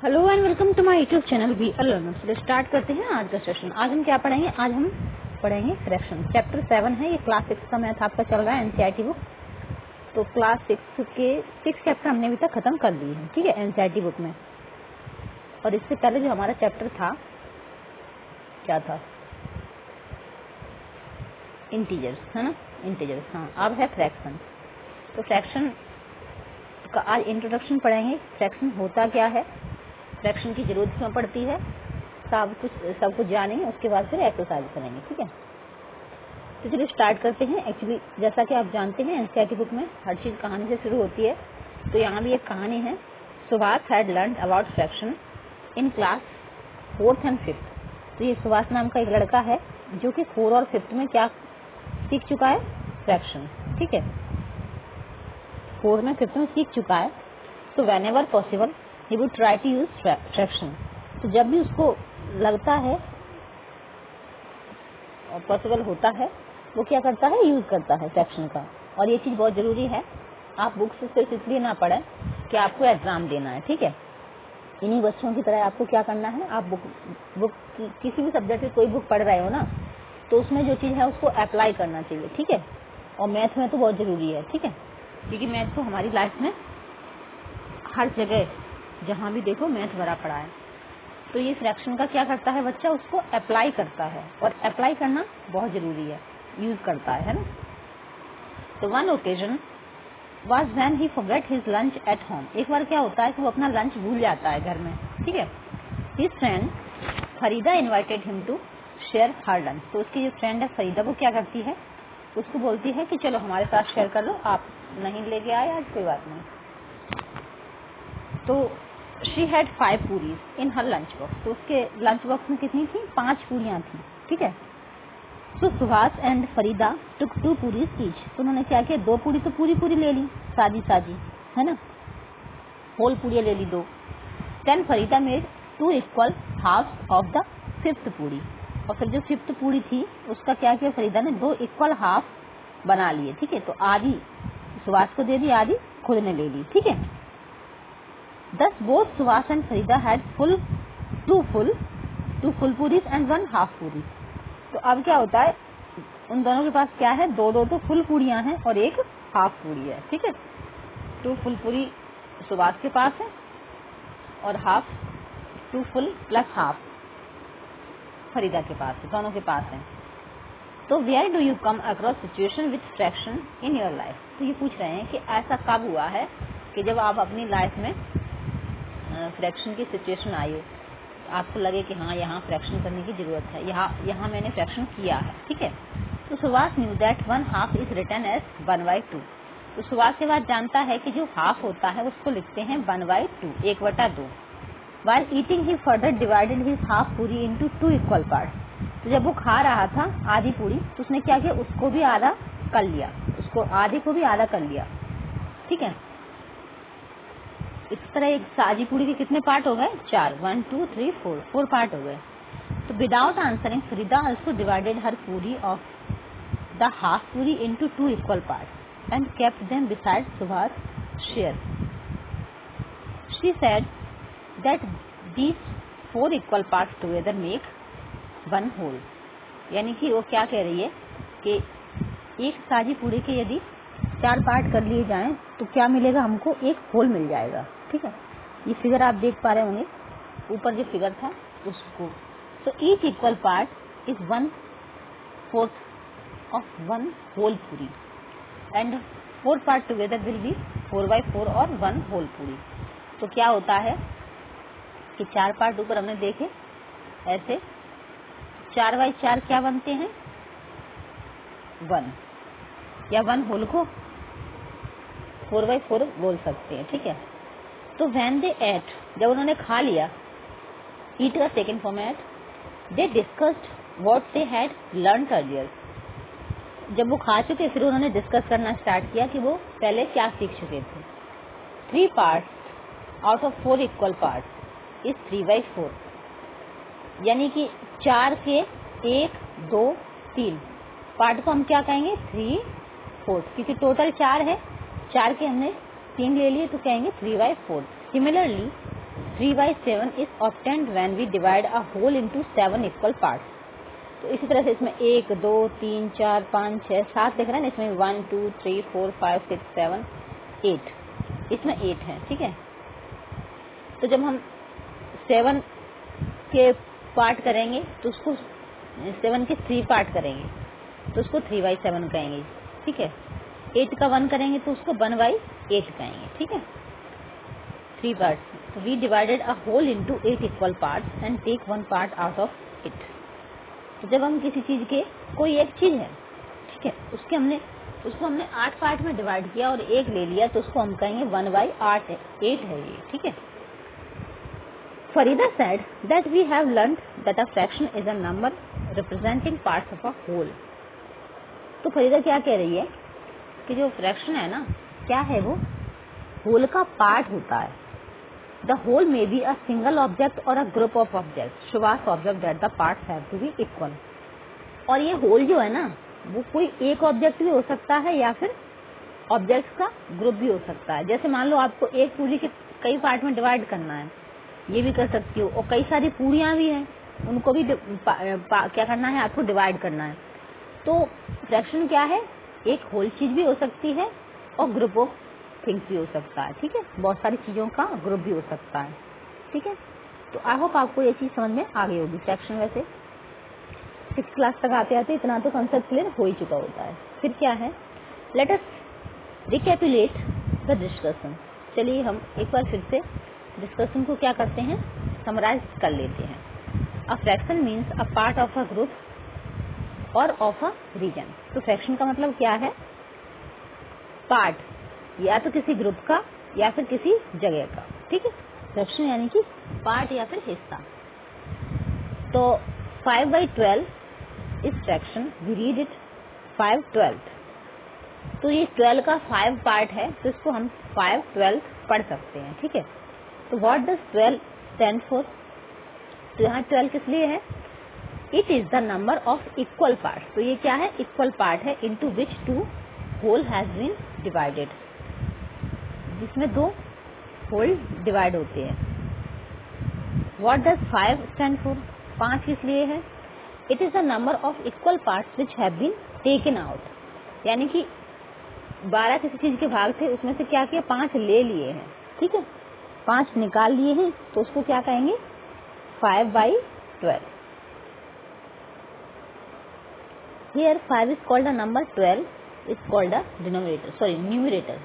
Hello and welcome to my YouTube channel be learner. चलिए start करते हैं आज का सेशन। आज हम क्या पढ़ेंगे? आज हम पढ़ेंगे फ्रैक्शन। चैप्टर 7 है, ये क्लास 6 का मैथ आपका चल रहा है एनसीईआरटी बुक। तो क्लास 6 के 6 चैप्टर हमने अभी तक खत्म कर लिए हैं, ठीक है, एनसीईआरटी बुक में। और इससे पहले जो हमारा चैप्टर था, क्या था? इंटीजर्स, है ना, इंटीजर्स। हाँ, अब है फ्रैक्शन। तो फ्रैक्शन का आज इंट्रोडक्शन पढ़ेंगे। फ्रैक्शन होता क्या है, फ्रैक्शन की जरूरत क्यों पड़ती है, सब कुछ जानेंगे। उसके बाद फिर एक्सरसाइज करेंगे, ठीक है। तो चलिए स्टार्ट करते हैं। एक्चुअली जैसा कि आप जानते हैं एनसीईआरटी बुक में हर चीज कहानी से शुरू होती है। तो यहाँ भी एक कहानी है। Subhash had learn about fraction in class 4th and 5th। तो ये सुभाष नाम का एक लड़का है जो कि 4 और 5th में क्या सीख चुका है? फ्रैक्शन, ठीक है। 4 में 5th में सीख चुका है। तो whenever possible he would try to use fraction. तो जब भी उसको लगता है और पॉसिबल होता है, वो क्या करता है? यूज करता है फ्रैक्शन का। और ये चीज बहुत जरूरी है। आप बुक से सिर्फ इसलिए ना पढ़ें कि आपको एग्जाम देना है, ठीक है। इन्हीं बच्चों की तरह आपको क्या करना है, आप बुक किसी भी सब्जेक्ट की कोई बुक पढ़ रहे हो ना, तो उसमें जो चीज है उसको अप्लाई करना चाहिए, ठीक है। और मैथ में तो बहुत जरूरी है, ठीक है, क्योंकि मैथ तो हमारी लाइफ में हर जगह जहाँ भी देखो मैथ भरा पड़ा है। तो ये फ्रैक्शन का क्या करता है बच्चा? उसको अप्लाई करता है, और अप्लाई करना बहुत जरूरी है, यूज करता है ना। तो one occasion was when he forget his lunch at home. एक बार क्या होता है कि वो अपना लंच भूल जाता है घर में, ठीक है। His friend Farida invited him to share her lunch. तो उसकी जो फ्रेंड है फरीदा, वो क्या करती है? उसको बोलती है कि चलो हमारे साथ शेयर कर लो, आप नहीं लेके आए आज, कोई बात नहीं। तो she had 5 puris in her lunch box. तो उसके लंच बॉक्स में कितनी थी? 5 पूरियां थी, ठीक है। So Subhash and Farida took 2 puris each. तो उन्होंने क्या किया? 2 पूरी तो पूरी ले ली, साजी है ना, होल पूरी ले ली 2। Then Farida made 2 equal half of the 5th puri. और फिर जो 5th पूरी थी उसका क्या किया फरीदा ने? 2 इक्वल हाफ बना लिए, ठीक है। तो आधी सुभाष को दे दी, आधी खुद ने ले ली, ठीक है। Thus both Subhash and Farida had two full puris and 1 half पूरी। तो अब क्या होता है, उन दोनों के पास क्या है? 2 तो फुल पूरियां हैं और 1 हाफ पूरी है, ठीक है। 2 फुल पूरी सुभाष के पास है और 2 फुल प्लस हाफ फरीदा के पास है, दोनों के पास है। तो where do you come across situation with fraction in your life. तो ये पूछ रहे हैं कि ऐसा कब हुआ है कि जब आप अपनी लाइफ में फ्रैक्शन की सिचुएशन आई हो, आपको लगे कि हाँ यहाँ फ्रैक्शन करने की जरूरत है, यहाँ मैंने फ्रैक्शन किया है, ठीक है। तो Subhash knew that 1 half is written as 1/2। तो सुभाष के बाद जानता है कि जो हाफ होता है उसको लिखते हैं 1/2, 1/2। While eating he further divided his half पूरी into 2 equal parts। तो जब वो खा रहा था आधी पूरी, तो उसने क्या किया? उसको भी आधा कर लिया, उसको आधे को भी आधा कर लिया, ठीक है। इस तरह एक साजी पूरी के कितने पार्ट हो गए? 4, 1 2 3 4 पार्ट हो गए। तो without answering Farida also divided her puri of the half puri into 2 equal part and kept them beside Subhash share. She said that these 4 equal parts together make 1 whole. यानी कि वो क्या कह रही है कि एक साजी पूरी के यदि 4 पार्ट कर लिए जाएं तो क्या मिलेगा? हमको एक होल मिल जाएगा, ठीक है। ये फिगर आप देख पा रहे होंगे, ऊपर जो फिगर था उसको। So each equal part is 1/4 of 1 whole puri and 4 part together will be 4/4 और 1 होल पूरी। तो क्या होता है कि 4 पार्ट ऊपर हमने देखे ऐसे, 4/4 क्या बनते हैं? 1, या 1 होल को 4/4 बोल सकते हैं, ठीक है। तो व्हेन दे एट, जब उन्होंने खा लिया, ईट का second form ate, they discussed what they had learned earlier. जब वो खा चुके फिर उन्होंने डिस्कस करना स्टार्ट किया कि वो पहले क्या सीख चुके थे। 3 parts out of 4 equal parts is 3/4। यानी कि 4 के 1 2 3 पार्ट को हम क्या कहेंगे? 3/4, क्योंकि टोटल 4 है, 4 के हमने 3 ले लिए तो कहेंगे 3/4। Similarly 3/7 is obtained when we divide a whole into 7 equal parts। तो इसी तरह से इसमें 1 2 3 4 5 6 7 दिख रहा है ना, इसमें 1 2 3 4 5 6 7 8, इसमें 8 है, ठीक है। तो जब हम 7 के पार्ट करेंगे तो उसको 7 के 3 पार्ट करेंगे तो उसको 3/7 कहेंगे, ठीक है। 8 का 1 करेंगे तो उसको 1/8 कहेंगे, ठीक है। 3 parts. We divided a whole into 8 equal parts and take 1 part out of it. तो जब हम किसी चीज के, कोई एक चीज है, ठीक है, उसको हमने 8 पार्ट में डिवाइड किया और एक ले लिया तो उसको हम कहेंगे 1/8 है ये, ठीक है। Farida said that we have learned that a fraction is a number representing parts of a whole। तो फरीदा क्या कह रही है कि जो फ्रैक्शन है ना, क्या है वो, होल का पार्ट होता है। The whole may be a single object और a group of object. Subhash observe that the parts have to be equal. और ये होल जो है ना, वो कोई एक ऑब्जेक्ट भी हो सकता है या फिर ऑब्जेक्ट्स का ग्रुप भी हो सकता है। जैसे मान लो आपको एक पूरी के कई पार्ट में डिवाइड करना है, ये भी कर सकती हो। और कई सारी पूरियां भी हैं, उनको भी क्या करना है, आपको डिवाइड करना है। तो फ्रैक्शन क्या है, एक होल चीज भी हो सकती है और ग्रुप ऑफ थिंग्स भी हो सकता है, ठीक है। बहुत सारी चीजों का ग्रुप भी हो सकता है, ठीक है। तो आई होप आपको ये चीज समझ में आ गई होगी। फ्रैक्शन वैसे 6th क्लास तक आते आते इतना तो कंसेप्ट क्लियर हो ही चुका होता है। फिर क्या है, लेट अस रिकैपिटुलेट द डिस्कशन। चलिए हम एक बार फिर से डिस्कशन को क्या करते हैं, समराइज कर लेते हैं। A fraction means a part of a group और ऑफ अ रीजन। तो फ्रैक्शन का मतलब क्या है, पार्ट, या तो किसी ग्रुप का या फिर किसी जगह का, ठीक है। फ्रैक्शन यानी कि पार्ट या फिर हिस्सा। तो 5/12 इस फ्रैक्शन, वी रीड इट 5/12। तो ये 12 का 5 पार्ट है, तो इसको हम 5/12 पढ़ सकते हैं, ठीक है। तो व्हाट डज 12 स्टैंड फॉर? तो यहाँ 12 किस लिए है, it is the number of equal part. तो ये क्या है, इक्वल पार्ट है, into which 2 whole has been divided, जिसमें 2 होल डिवाइड होते हैं। What does 5 stand for? 5 किस लिए है, it is the number of equal parts which have been taken out. यानी कि 12 किसी चीज के भाग थे, उसमें से क्या किया, 5 ले लिए हैं, ठीक है, 5 निकाल लिए हैं, तो उसको क्या कहेंगे, 5/12। Here 5 is called a number, 12 is called a denominator, sorry numerator।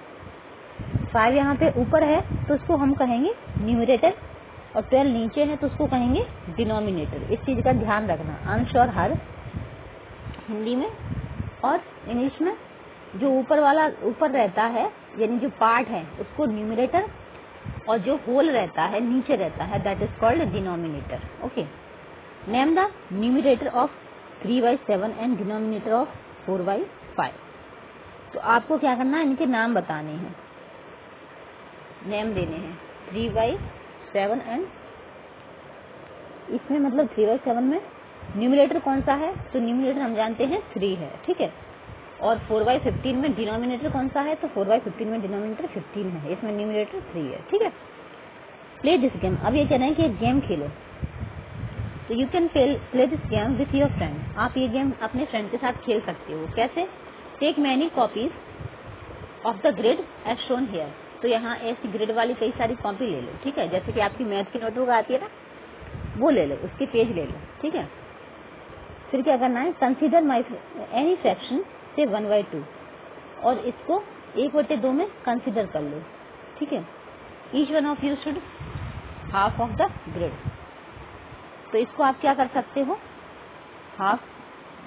5 यहाँ पे ऊपर है तो उसको हम कहेंगे न्यूमरेटर, और 12 नीचे है तो उसको कहेंगे डिनोमिनेटर। इस चीज का ध्यान रखना। अंश और हर हिंदी में और इंग्लिश में जो ऊपर वाला ऊपर रहता है, यानी जो पार्ट है, उसको न्यूमरेटर, और जो होल रहता है नीचे रहता है, that is called denominator. Okay, name the numerator of 3/7 and denominator of 4/5। तो आपको क्या करना है, इनके नाम बताने हैं, नेम देने हैं। 3/7 एंड, इसमें मतलब 3/7 में न्यूमरेटर कौन सा है, तो न्यूमरेटर हम जानते हैं 3 है, ठीक है। और 4/15 में डिनोमिनेटर कौन सा है, तो 4/15 में डिनोमिनेटर 15 है, इसमें न्यूमरेटर 3 है, ठीक है। Play this game. अब ये कह रहे हैं कि एक गेम खेलो, तो you can play this game with your friend. आप ये गेम अपने फ्रेंड के साथ खेल सकते हो। कैसे, take many copies of the grid as shown here. तो यहाँ ऐसी ग्रिड वाली कई सारी कॉपी ले लो, ठीक है, जैसे कि आपकी मैथ की नोटबुक आती है ना, वो ले लो, उसके पेज ले लो, ठीक है। फिर क्या करना है, कंसीडर माई एनी फ्रैक्शन से 1/2, और इसको 1/2 में कंसीडर कर लो, ठीक है। Each one of you should half of the grid. तो इसको आप क्या कर सकते हो, हाफ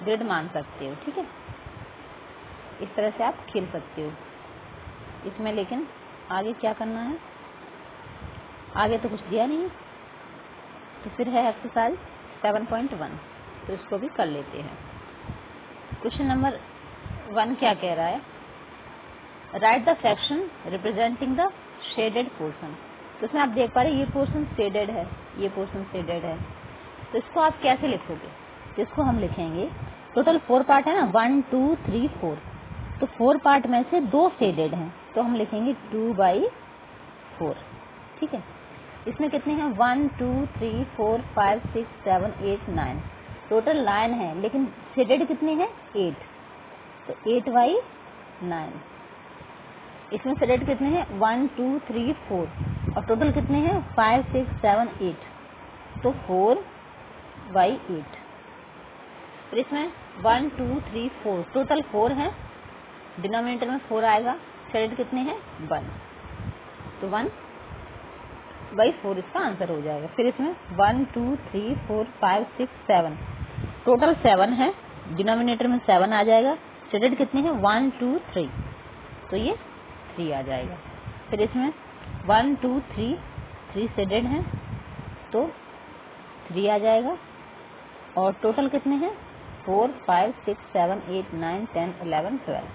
ग्रिड मान सकते हो, ठीक है। इस तरह से आप खेल सकते हो इसमें। लेकिन आगे क्या करना है, आगे तो कुछ दिया नहीं है, तो फिर है एक्सरसाइज 7.1, तो इसको भी कर लेते हैं। क्वेश्चन नंबर 1 क्या कह रहा है, right the fraction representing the shaded portion. तो इसमें आप देख पा रहे हैं ये पोर्शन शेडेड है, ये पोर्शन शेडेड है, तो इसको आप कैसे लिखोगे, तो इसको हम लिखेंगे, टोटल 4 पार्ट है ना, 1 2 3 4, तो 4 पार्ट में से 2 शेडेड हैं, तो हम लिखेंगे 2/4, ठीक है। इसमें कितने हैं 1 2 3 4 5 6 7 8 9 टोटल 9 है, लेकिन शेडेड कितने हैं 8, तो 8 बाई 9। इसमें शेडेड कितने हैं 1 2 3 4 और टोटल कितने हैं 5 6 7 8, तो 4 बाई 8। फिर इसमें 1 2 3 4 टोटल 4 है, डिनोमिनेटर में 4 आएगा, शेडेड कितने हैं 1, तो 1 बाई 4 इसका आंसर हो जाएगा। फिर इसमें 1 2 3 4 5 6 7 टोटल 7 है, डिनोमिनेटर में 7 आ जाएगा, शेडेड कितने हैं 1 2 3, तो ये 3 आ जाएगा। फिर इसमें 1 2 3 शेडेड है, तो 3 आ जाएगा, और टोटल कितने हैं 4 5 6 7 8 9 10 11 12,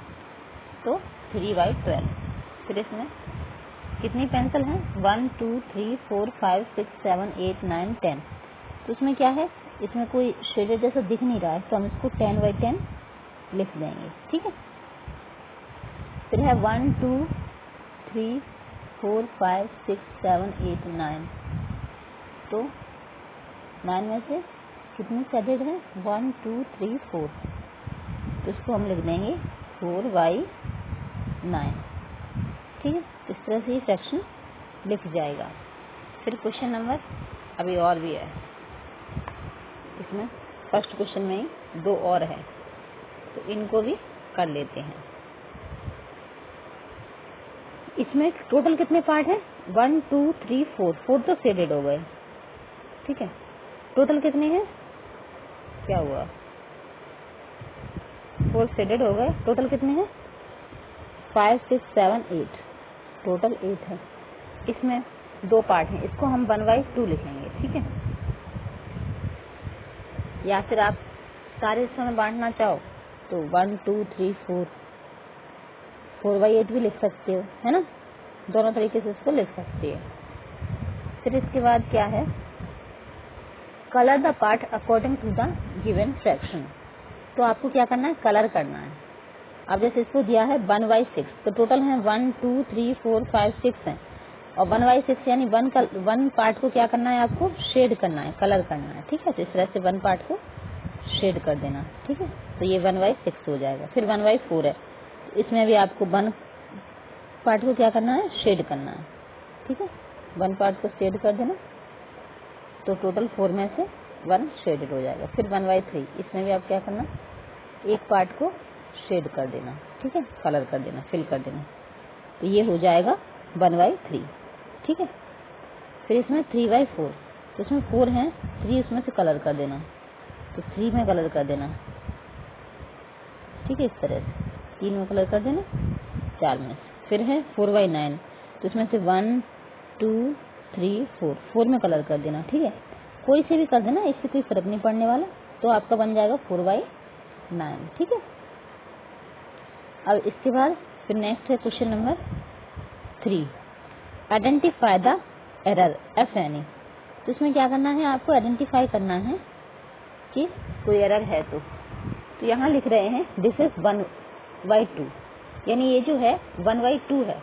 तो 3 बाई 12। फिर इसमें कितनी पेंसिल हैं 1 2 3 4 5 6 7 8 9 10, तो इसमें क्या है, इसमें कोई शेडेड जैसा दिख नहीं रहा है, तो हम इसको 10 बाई 10 लिख देंगे, ठीक है। फिर है 1 2 3 4 5 6 7 8 9, तो 9 में से कितनी शेडेड है 1 2 3 4, तो इसको हम लिख देंगे 4 बाई 9, ठीक है। इस तरह से ये फ्रैक्शन लिख जाएगा। फिर क्वेश्चन नंबर अभी और भी है, इसमें फर्स्ट क्वेश्चन में ही 2 और है, तो इनको भी कर लेते हैं। इसमें टोटल कितने पार्ट हैं 1 2 3 4, 4 तो शेडेड हो गए, ठीक है। टोटल कितने हैं, क्या हुआ 4 शेडेड हो गए, टोटल कितने हैं 5 6 7 8, टोटल 8 है। इसमें 2 पार्ट हैं, इसको हम 1 बाई 2 लिखेंगे, ठीक है। या फिर आप सारे हिस्सों में बांटना चाहो तो 1 2 3 4 बाई 8 भी लिख सकते हो, है ना, दोनों तरीके से इसको लिख सकते हैं। फिर इसके बाद क्या है, colour the part according to the given fraction, तो आपको क्या करना है, कलर करना है। अब जैसे इसको दिया है 1 बाई 6, तो टोटल है 1 2 3 4 5 6 है, और 1 बाई 6 यानी 1 पार्ट को क्या करना है, आपको शेड करना है, कलर करना है, ठीक है। तो इस तरह से 1 पार्ट को शेड कर देना, ठीक है, तो ये 1 बाई 6 हो जाएगा। फिर 1 बाई 4 है, तो इसमें भी आपको 1 पार्ट को क्या करना है, शेड करना है, ठीक है। 1 पार्ट को शेड कर देना, तो टोटल 4 में से 1 शेडेड हो जाएगा। फिर 1 बाई 3, इसमें भी आप क्या करना, एक पार्ट को शेड कर देना, ठीक है, कलर कर देना, फिल कर देना, तो ये हो जाएगा 1 बाई 3, ठीक है। फिर इसमें 3 बाई 4, तो इसमें 4 हैं, 3 उसमें से कलर कर देना, तो 3 में कलर कर देना, ठीक है, इस तरह से 3 में कलर कर देना, 4 में से। फिर है 4 बाई 9, तो इसमें से 1 2 3 4 में कलर कर देना, ठीक है, कोई से भी कर देना, इससे कोई फर्क नहीं पड़ने वाला, तो आपका बन जाएगा 4 बाई 9, ठीक है। अब इसके बाद फिर नेक्स्ट है question number 3, identify the error F any, तो इसमें क्या करना है, आपको आइडेंटिफाई करना है कि कोई एरर है, तो यहाँ लिख रहे हैं दिस इज 1 बाई 2, यानी ये जो है 1 बाई 2 है,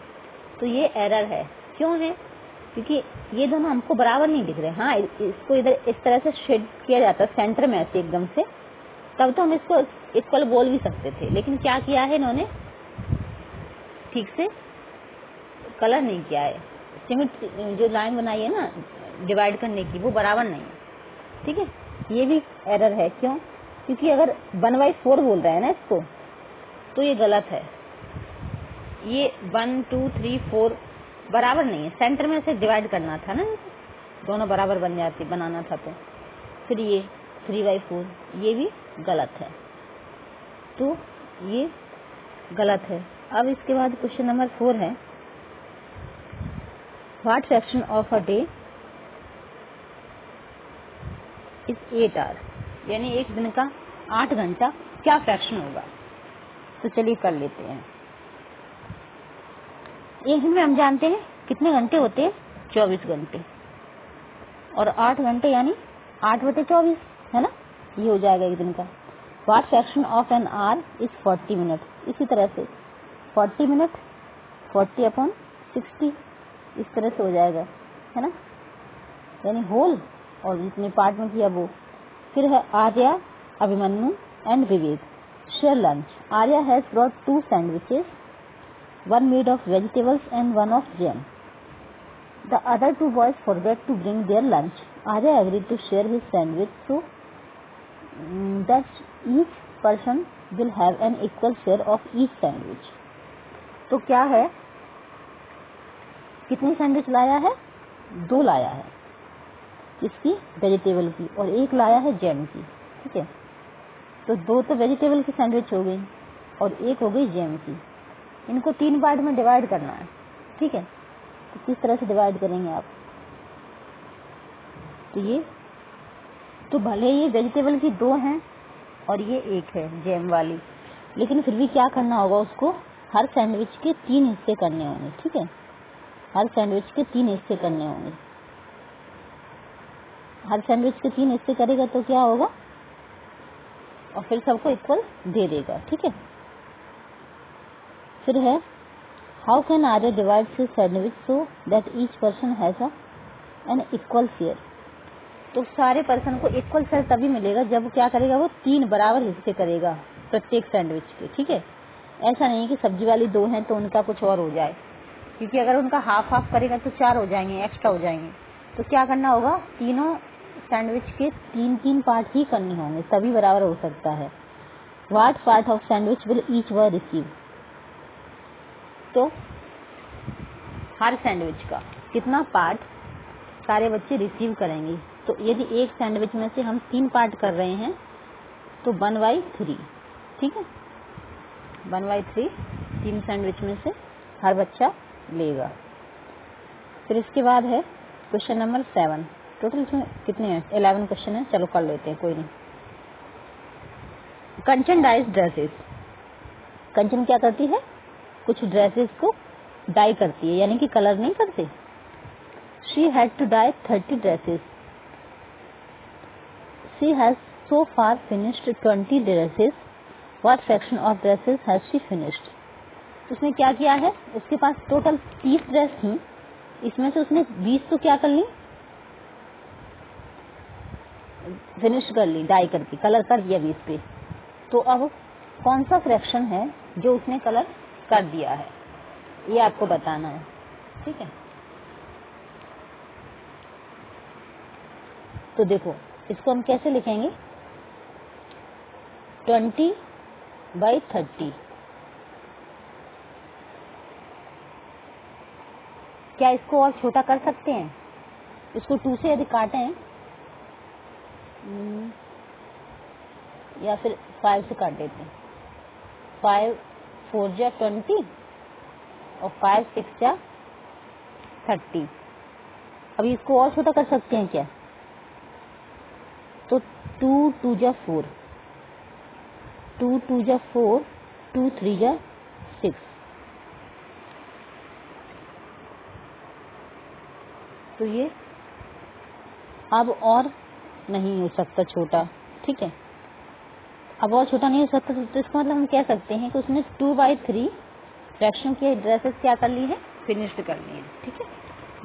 तो ये एरर है। क्यों है, क्योंकि ये दोनों हमको बराबर नहीं दिख रहे। हाँ, इसको इधर इस तरह से शेड किया जाता है सेंटर में ऐसे एकदम से, तब तो हम इसको इक्वल बोल भी सकते थे, लेकिन क्या किया है इन्होंने, ठीक से कलर नहीं किया है, सिमेट्री जो लाइन बनाई है ना डिवाइड करने की, वो बराबर नहीं है, ठीक है, ये भी एरर है। क्यों, क्योंकि अगर 1 बाई 4 बोल रहे हैं ना इसको, तो ये गलत है, ये 1 2 3 4 बराबर नहीं है, सेंटर में से डिवाइड करना था ना, दोनों बराबर बनाना था, तो फिर ये 3 बाई 4 ये भी गलत है, तो ये गलत है। अब इसके बाद क्वेश्चन नंबर 4 है, what fraction of a day is 8 hour, यानी एक दिन का 8 घंटा क्या फ्रैक्शन होगा, तो चलिए कर लेते हैं। एक दिन में हम जानते हैं कितने घंटे होते हैं, 24 घंटे, और 8 घंटे यानी 8/24, है ना, ये हो जाएगा एक दिन का। What fraction of an hour is 40 minute, इसी तरह से 40 मिनट 40/60 इस तरह से हो जाएगा, है ना, यानी होल, और जितने पार्ट में किया वो। फिर है Arya, Abhimanyu and Vivek share lunch. Arya has brought 2 sandwiches, one made of vegetables and one of jam. The other 2 boys forgot to bring their lunch. Arya agreed to share his sandwich so that each person will have an equal share of each sandwich. तो क्या है, कितनी sandwich लाया है? 2 लाया है, किसकी? Vegetable की, और 1 लाया है जैम की। ठीक है, तो 2 तो वेजिटेबल की सैंडविच हो गई और 1 हो गई जैम की। इनको 3 पार्ट में डिवाइड करना है। ठीक है, तो किस तरह से डिवाइड करेंगे आप? तो ये तो भले ये वेजिटेबल की 2 हैं और ये 1 है जैम वाली, लेकिन फिर भी क्या करना होगा, उसको हर सैंडविच के 3 हिस्से करने होंगे। ठीक है, हर सैंडविच के 3 हिस्से करने होंगे। हर सैंडविच के 3 हिस्से करेगा तो क्या होगा, और फिर सबको इक्वल दे देगा। ठीक है, फिर है how can Arya divide his sandwich so that each person has an equal share. तो सारे पर्सन को इक्वल शेयर तभी मिलेगा जब वो क्या करेगा, वो 3 बराबर हिस्से करेगा प्रत्येक सैंडविच के। ठीक है, ऐसा नहीं कि सब्जी वाली 2 हैं तो उनका कुछ और हो जाए, क्योंकि अगर उनका हाफ हाफ करेगा तो 4 हो जाएंगे, एक्स्ट्रा हो जाएंगे। तो क्या करना होगा, तीनों सैंडविच के 3-3 पार्ट ही करने होंगे, तभी बराबर हो सकता है। What part of sandwich will each one receive. तो हर सैंडविच का कितना पार्ट सारे बच्चे रिसीव करेंगे। तो यदि एक सैंडविच में से हम 3 पार्ट कर रहे हैं तो 1/3। ठीक है, 1/3 3 सैंडविच में से हर बच्चा लेगा। फिर इसके बाद है क्वेश्चन नंबर 7। टोटल इसमें कितने हैं? 11 क्वेश्चन है, चलो कर लेते हैं, कोई नहीं। कंचन डाइज ड्रेसेस। कंचन क्या करती है, कुछ ड्रेसेस को डाई करती है, यानी कि कलर नहीं करते। She had to dye 30 dresses. She has so far finished 20 dresses. What fraction of dresses has she finished. उसने क्या किया है, उसके पास टोटल 30 ड्रेस थी, इसमें से उसने 20 तो क्या कर ली, फिनिश कर ली, डाई करके कलर कर दिया 20 पे। तो अब कौन सा फ्रैक्शन है जो उसने कलर कर दिया है, ये आपको बताना है। ठीक है, तो देखो इसको हम कैसे लिखेंगे, 20/30। क्या इसको और छोटा कर सकते हैं? इसको 2 से यदि काटें या फिर 5 से काट देते हैं। 5 4 जा 20 और 5 6 जा 30। अभी इसको और छोटा कर सकते हैं क्या? तो 2 2 जा 4, 2 2 जा 4, 2 3 जा 6। तो ये अब और नहीं हो सकता छोटा। ठीक है, अब और छोटा नहीं हो सकता, तो इसका मतलब हम कह सकते हैं कि उसने 2/3 फ्रैक्शन की ड्रेसेस क्या कर ली है, फिनिश्ड कर ली है। ठीक है,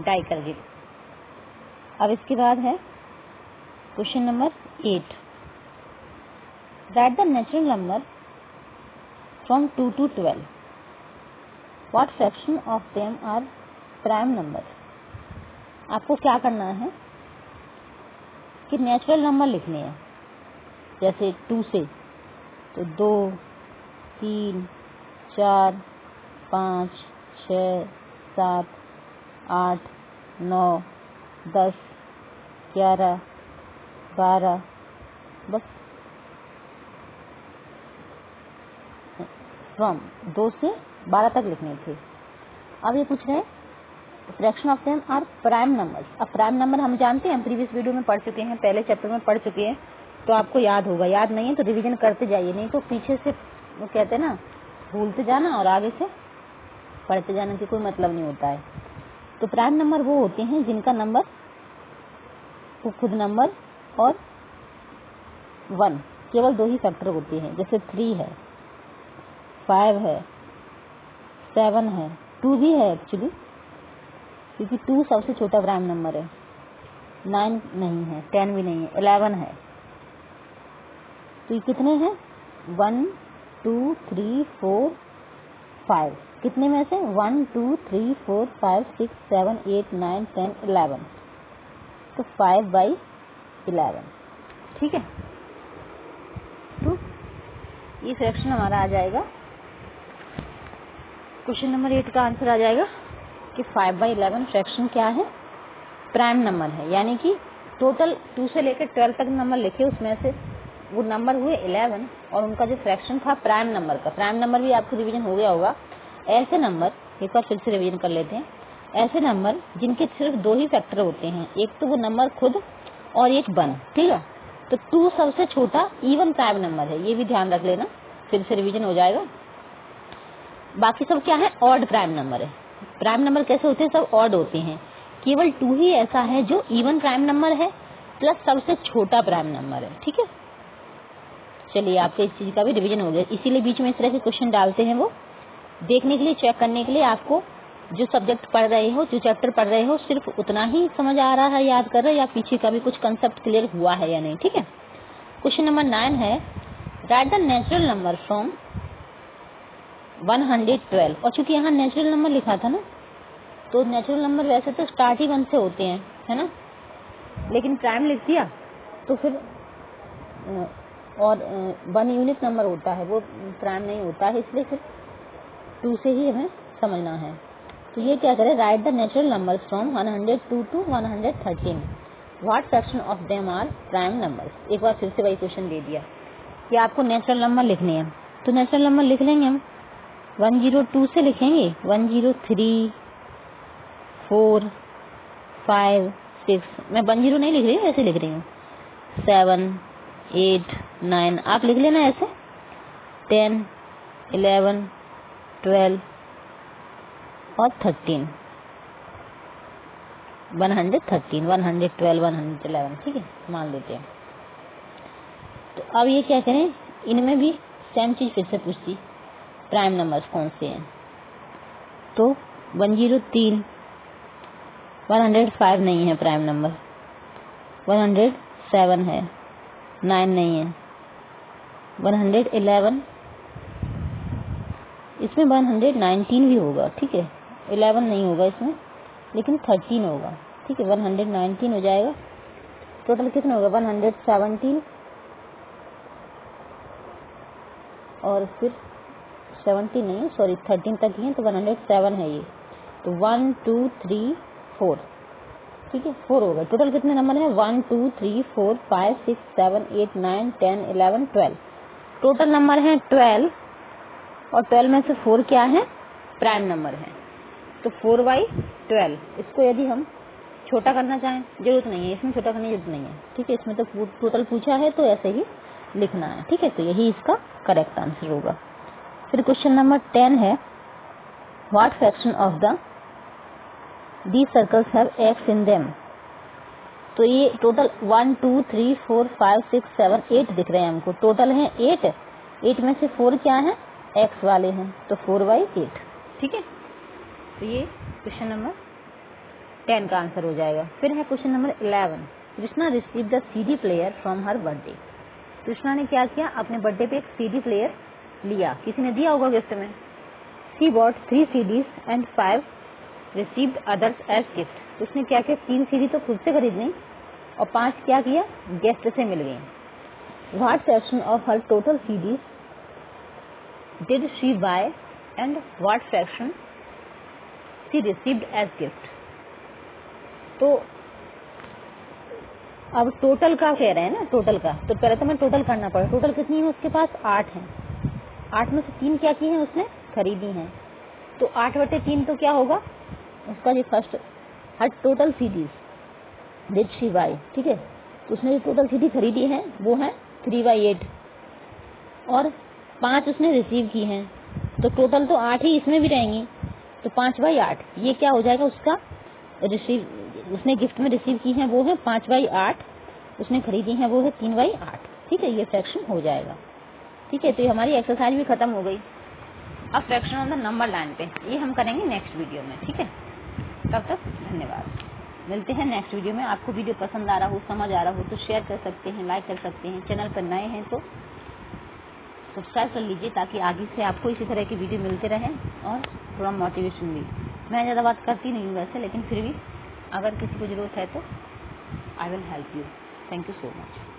डाई करके। अब इसके बाद है question number 8। Write the natural number from 2 to 12। What fraction of them are prime number. आपको क्या करना है कि नेचुरल नंबर लिखने हैं, जैसे 2 से तो 2 3 4 5 6 7 8 9 10 11 12, बस फ्रॉम 2 से 12 तक लिखने थे। अब ये पूछ रहे हैं fraction of them are prime numbers. अब प्राइम नंबर हम जानते हैं, हम प्रीवियस वीडियो में पढ़ चुके हैं, पहले चैप्टर में पढ़ चुके हैं, तो आपको याद होगा। याद नहीं है तो रिवीजन करते जाइए, नहीं तो पीछे से वो कहते हैं ना, भूलते जाना और आगे से पढ़ते जाने की कोई मतलब नहीं होता है। तो प्राइम नंबर वो होते हैं जिनका नंबर खुद नंबर और 1 केवल 2 ही फैक्टर होते हैं, जैसे 3 है, 5 है, 7 है, 2 भी है एक्चुअली, क्योंकि 2 सबसे छोटा प्राइम नंबर है। 9 नहीं है, 10 भी नहीं है, 11 है। तो ये कितने हैं? 1 2 3 4 5। कितने में से? 1 2 3 4 5 6 7 8 9 10 11। तो 5/11, ठीक है। तो ये फ्रैक्शन हमारा आ जाएगा। क्वेश्चन नंबर 8 का आंसर आ जाएगा कि 5/11 फ्रैक्शन क्या है? प्राइम नंबर है। यानी कि टोटल 2 से लेकर 12 तक नंबर लिखे, उसमें से वो नंबर हुए 11 और उनका जो फ्रैक्शन था प्राइम नंबर का। प्राइम नंबर भी आपको रिवीजन हो गया होगा। ऐसे नंबर, एक बार फिर से रिवीजन कर लेते हैं। ऐसे नंबर जिनके सिर्फ 2 ही फैक्टर होते हैं, एक तो वो नंबर खुद और एक 1, ठीक है। तो 2 सबसे छोटा इवन प्राइम नंबर है, ये भी ध्यान रख लेना, फिर से रिवीजन हो जाएगा। बाकी सब क्या है? ऑड प्राइम नंबर है। प्राइम नंबर कैसे होते हैं? सब ऑड होते हैं। केवल 2 ही ऐसा है जो इवन प्राइम नंबर है प्लस सबसे छोटा प्राइम नंबर है, ठीक है। चलिए, आपके इस चीज का भी रिवीजन हो गया। इसीलिए बीच में इस तरह के क्वेश्चन डालते हैं, वो देखने के लिए, चेक करने के लिए आपको जो सब्जेक्ट पढ़ रहे हो, जो चैप्टर पढ़ रहे हो, सिर्फ उतना ही समझ आ रहा है, याद कर रहे हो, या पीछे का भी कुछ कंसेप्ट क्लियर हुआ है या नहीं, ठीक है। क्वेश्चन नंबर 9 है, right the natural number from 112। और चूंकि यहाँ नेचुरल नंबर लिखा था ना, तो नेचुरल नंबर वैसे तो स्टार्ट ही 1 से होते हैं, है ना, लेकिन प्राइम लिख दिया तो फिर और 1 यूनिट नंबर होता है, वो प्राइम नहीं होता है, इसलिए फिर 2 से ही हमें समझना है। तो ये क्या करें? Write the natural numbers from 102 to 113। What fraction of them are prime numbers. एक बार फिर से वही क्वेश्चन दे दिया कि आपको नेचुरल नंबर लिखने हैं, तो नेचुरल नंबर लिख लेंगे हम। 102 से लिखेंगे 103 4 5 6। मैं 10 नहीं लिख रही हूँ, ऐसे लिख रही हूँ। 7 8 9 आप लिख लेना ऐसे। 10 11 12 और 13, 113 112 111, ठीक है, मान लेते हैं। तो अब ये क्या करें? इनमें भी सेम चीज फिर से पूछती, प्राइम नंबर्स कौन से हैं। तो 103 105 नहीं है प्राइम नंबर, 107 है, 9 नहीं है, 111, इसमें 119 भी होगा, ठीक है। 11 नहीं होगा इसमें, लेकिन 13 होगा, ठीक है। 119 हो जाएगा। टोटल कितना होगा? 117 और फिर 17 नहीं है, सॉरी 13 तक ही है, तो 107 है ये। तो 1 2 3 4, ठीक है, 4 होगा। टोटल कितने नंबर है? 1 2 3 4 5 6 7 8 9 10 11 12। टोटल नंबर है 12 और 12 में से 4 क्या है? प्राइम नंबर है। तो 4/12। इसको यदि हम छोटा करना चाहें, जरूरत नहीं है, इसमें छोटा करने की जरूरत नहीं है, ठीक है। इसमें तो टोटल पूछा है तो ऐसे ही लिखना है, ठीक है। तो यही इसका करेक्ट आंसर होगा। फिर क्वेश्चन नंबर 10 है, what fraction of the these circles have x in them. तो ये टोटल 1 2 3 4 5 6 7 8 दिख रहे हैं हमको। टोटल है 8। 8 में से 4 क्या है? एक्स वाले हैं, तो 4/8, ठीक है। तो ये क्वेश्चन नंबर 10 का आंसर हो जाएगा। फिर है question number 11, Krishna receive the CD player from her birthday. Krishna ने क्या किया? अपने बर्थडे पे एक CD प्लेयर लिया, किसी ने दिया होगा गिफ्ट में। She bought 3 CDs and 5 received others as gift. उसने क्या किया? 3 CD तो खुद से खरीद ली और 5 क्या किया? गेस्ट से मिल गई। What fraction of her total CDs did she buy and what fraction she received as gift. तो अब टोटल का कह रहे हैं ना, टोटल का, तो पहले तो मैं टोटल करना पड़ा। टोटल कितनी है उसके पास? 8 है। 8 में से 3 क्या की है? उसने खरीदी है। तो 8/3 तो क्या होगा उसका? जो first her total CDs did she buy, ठीक है। तो उसने जो टोटल CD खरीदी है वो है 3/8 और 5 उसने रिसीव की हैं, तो टोटल तो 8 ही इसमें भी रहेंगी, तो 5/8 ये क्या हो जाएगा उसका? रिसीव, उसने गिफ्ट में रिसीव की है वो है 5/8, उसने खरीदी है वो है 3/8, ठीक है। ये फ्रैक्शन हो जाएगा, ठीक है। तो ये हमारी एक्सरसाइज भी खत्म हो गई। अब fraction on the number line पे ये हम करेंगे नेक्स्ट वीडियो में, ठीक है। तब तक धन्यवाद। मिलते हैं नेक्स्ट वीडियो में। आपको वीडियो पसंद आ रहा हो, समझ आ रहा हो तो शेयर कर सकते हैं, लाइक कर सकते हैं। चैनल पर नए हैं तो सब्सक्राइब कर लीजिए ताकि आगे से आपको इसी तरह की वीडियो मिलते रहें और थोड़ा मोटिवेशन भी। मैं ज़्यादा बात करती नहीं हूँ वैसे, लेकिन फिर भी अगर किसी को ज़रूरत है तो I will help you. Thank you so much.